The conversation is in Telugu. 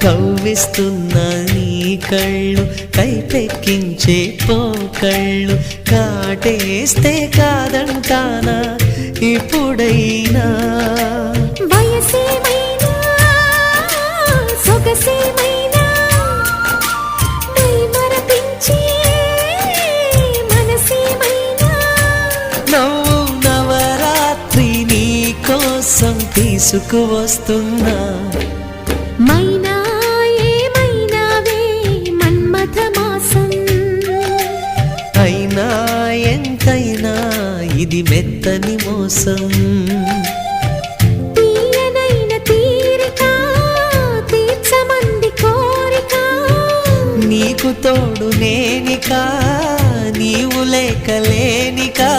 కవ్విస్తున్న నీ కళ్ళు కైపెక్కించే పోకళ్ళు కాటేస్తే కాదంటానా ఇప్పుడైనా వయసేమైనా సొగసేమైనా మరపించే మనసేమైనా నవ్వు నవరాత్రి నీ కోసం తీసుకువస్తున్నా మైనా ఏమైనావే మన్మథ మాసం అయినా ఎంతైనా ఇది మెత్తని మోసం తీయనైన తీరిక తీర్చమంది కోరిక నీకు తోడు నేనికా నీవు లేకలేనికా